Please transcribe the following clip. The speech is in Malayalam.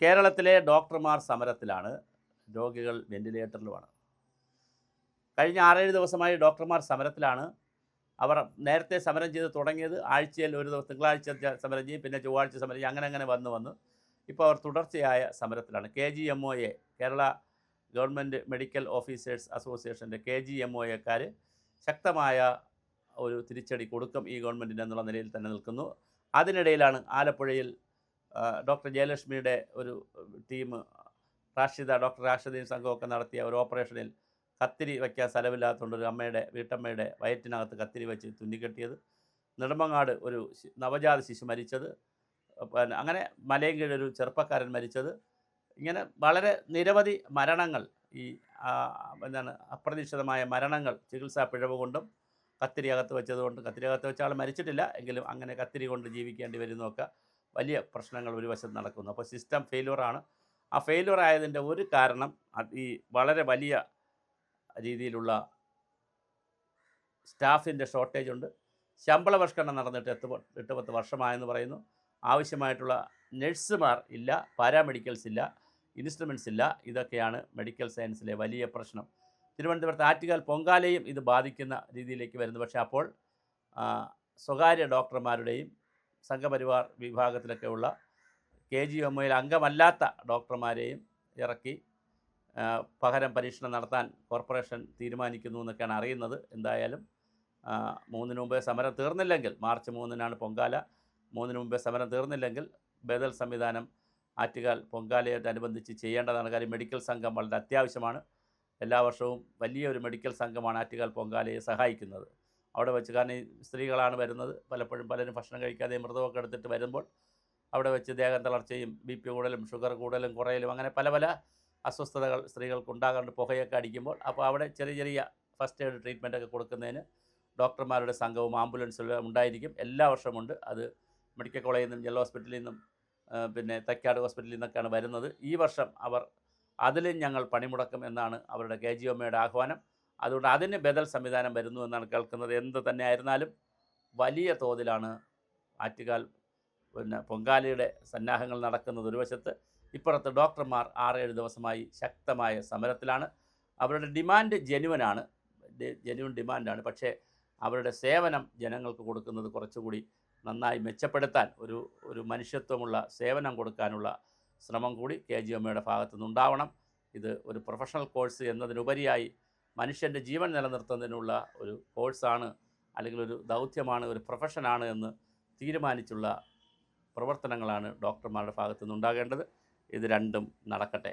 കേരളത്തിലെ ഡോക്ടർമാർ സമരത്തിലാണ്. രോഗികൾ വെന്റിലേറ്ററിലുമാണ്. കഴിഞ്ഞ 6-7 ദിവസമായി ഡോക്ടർമാർ സമരത്തിലാണ്. അവർ നേരത്തെ സമരം ചെയ്ത് തുടങ്ങിയത് ആഴ്ചയിൽ ഒരു ദിവസം തിങ്കളാഴ്ച സമരം ചെയ്യും, പിന്നെ ചൊവ്വാഴ്ച സമരം ചെയ്യും, അങ്ങനെ വന്ന് ഇപ്പോൾ അവർ തുടർച്ചയായ സമരത്തിലാണ്. KGMOA, Kerala government medical officers അസോസിയേഷൻ്റെ KGMOAക്കാർ ശക്തമായ ഒരു തിരിച്ചടി കൊടുക്കും ഈ ഗവൺമെൻറ്റിന് എന്നുള്ള നിലയിൽ തന്നെ നിൽക്കുന്നു. അതിനിടയിലാണ് ആലപ്പുഴയിൽ ഡോക്ടർ ജയലക്ഷ്മിയുടെ ഒരു ടീം ഡോക്ടർ റാഷിദയും സംഘമൊക്കെ നടത്തിയ ഒരു ഓപ്പറേഷനിൽ കത്തിരി വയ്ക്കാൻ സ്ഥലമില്ലാത്തതുകൊണ്ട് ഒരു വീട്ടമ്മയുടെ വയറ്റിനകത്ത് കത്തിരി വെച്ച് തുന്നിക്കെട്ടിയത്, നെടുമങ്ങാട് ഒരു നവജാത ശിശു മരിച്ചത്, പിന്നെ അങ്ങനെ മലയങ്കീഴ് ഒരു ചെറുപ്പക്കാരൻ മരിച്ചത്, ഇങ്ങനെ വളരെ നിരവധി മരണങ്ങൾ, ഈ അപ്രതീക്ഷിതമായ മരണങ്ങൾ ചികിത്സാ പിഴവ് കൊണ്ടും കത്തിരി അകത്ത് വെച്ചതുകൊണ്ട്. കത്തിരി അകത്ത് വെച്ച ആൾ മരിച്ചിട്ടില്ല എങ്കിലും അങ്ങനെ കത്തിരി കൊണ്ട് ജീവിക്കേണ്ടി വരുന്നതൊക്കെ വലിയ പ്രശ്നങ്ങൾ ഒരു വശത്ത് നടക്കുന്നു. അപ്പോൾ സിസ്റ്റം ഫെയിലുവറാണ്. ആ ഫെയിലുവർ ആയതിൻ്റെ ഒരു കാരണം ഈ വളരെ വലിയ രീതിയിലുള്ള സ്റ്റാഫിൻ്റെ ഷോർട്ടേജ് ഉണ്ട്. ശമ്പള പരിഷ്കരണം നടന്നിട്ട് 8-10 വർഷമായെന്ന് പറയുന്നു. ആവശ്യമായിട്ടുള്ള നഴ്സുമാർ ഇല്ല, പാരാമെഡിക്കൽസ് ഇല്ല, ഇൻസ്ട്രുമെൻറ്റ്സ് ഇല്ല. ഇതൊക്കെയാണ് മെഡിക്കൽ സയൻസിലെ വലിയ പ്രശ്നം. തിരുവനന്തപുരത്ത് ആറ്റുകാൽ പൊങ്കാലയും ഇത് ബാധിക്കുന്ന രീതിയിലേക്ക് വരുന്നു. പക്ഷേ അപ്പോൾ സ്വകാര്യ ഡോക്ടർമാരുടെയും സംഘപരിവാർ വിഭാഗത്തിലൊക്കെയുള്ള KGMOയിൽ അംഗമല്ലാത്ത ഡോക്ടർമാരെയും ഇറക്കി പകരം പരീക്ഷണം നടത്താൻ കോർപ്പറേഷൻ തീരുമാനിക്കുന്നു എന്നൊക്കെയാണ് അറിയുന്നത്. എന്തായാലും 3-ന് മുമ്പേ സമരം തീർന്നില്ലെങ്കിൽ, മാർച്ച് 3-നാണ് പൊങ്കാല, 3-ന് മുമ്പേ സമരം തീർന്നില്ലെങ്കിൽ ബദൽ സംവിധാനം ആറ്റുകാൽ പൊങ്കാലയോടനുബന്ധിച്ച് ചെയ്യേണ്ടതാണ്. കാര്യം മെഡിക്കൽ സംഘം വളരെ അത്യാവശ്യമാണ്. എല്ലാ വർഷവും വലിയൊരു മെഡിക്കൽ സംഘമാണ് ആറ്റുകാൽ പൊങ്കാലയെ സഹായിക്കുന്നത്. അവിടെ വെച്ച്, കാരണം ഈ സ്ത്രീകളാണ് വരുന്നത്, പലരും ഭക്ഷണം കഴിക്കാതെ മൃതമൊക്കെ എടുത്തിട്ട് വരുമ്പോൾ അവിടെ വെച്ച് ദേഹം തളർച്ചയും BP കൂടലും ഷുഗർ കൂടലും കുറയലും അങ്ങനെ പല അസ്വസ്ഥതകൾ സ്ത്രീകൾക്ക് ഉണ്ടാകാറുണ്ട്, പുകയൊക്കെ അടിക്കുമ്പോൾ. അപ്പോൾ അവിടെ ചെറിയ ഫസ്റ്റ് എയ്ഡ് ട്രീറ്റ്മെൻറ്റൊക്കെ കൊടുക്കുന്നതിന് ഡോക്ടർമാരുടെ സംഘവും ആംബുലൻസുകളും ഉണ്ടായിരിക്കും. എല്ലാ വർഷമുണ്ട്. അത് മെഡിക്കൽ കോളേജിൽ നിന്നും ജില്ലാ ഹോസ്പിറ്റലിൽ നിന്നും പിന്നെ തൈക്കാട് ഹോസ്പിറ്റലിൽ നിന്നൊക്കെയാണ് വരുന്നത്. ഈ വർഷം അവർ അതിലും ഞങ്ങൾ പണിമുടക്കും എന്നാണ് അവരുടെ KGMOയുടെ ആഹ്വാനം. അതുകൊണ്ട് അതിന് ബദൽ സംവിധാനം വരുന്നു എന്നാണ് കേൾക്കുന്നത്. എന്ത് തന്നെ ആയിരുന്നാലും വലിയ തോതിലാണ് ആറ്റുകാൽ പൊങ്കാലയുടെ സന്നാഹങ്ങൾ നടക്കുന്നത് ഒരു വശത്ത്. ഇപ്പുറത്ത് ഡോക്ടർമാർ 6-7 ദിവസമായി ശക്തമായ സമരത്തിലാണ്. അവരുടെ ഡിമാൻഡ് ജെന്യുവൻ ഡിമാൻഡാണ്. പക്ഷേ അവരുടെ സേവനം ജനങ്ങൾക്ക് കൊടുക്കുന്നത് കുറച്ചുകൂടി നന്നായി മെച്ചപ്പെടുത്താൻ, ഒരു മനുഷ്യത്വമുള്ള സേവനം കൊടുക്കാനുള്ള ശ്രമം കൂടി KGMOയുടെ ഭാഗത്തുനിന്നുണ്ടാവണം. ഇത് ഒരു പ്രൊഫഷണൽ കോഴ്സ് എന്നതിനുപരിയായി മനുഷ്യൻ്റെ ജീവൻ നിലനിർത്തുന്നതിനുള്ള ഒരു കോഴ്സാണ്, അല്ലെങ്കിൽ ഒരു ദൗത്യമാണ്, ഒരു പ്രൊഫഷനാണ് എന്ന് തീരുമാനിച്ചുള്ള പ്രവർത്തനങ്ങളാണ് ഡോക്ടർമാരുടെ ഭാഗത്തുനിന്നുണ്ടാകേണ്ടത്. ഇത് രണ്ടും നടക്കട്ടെ.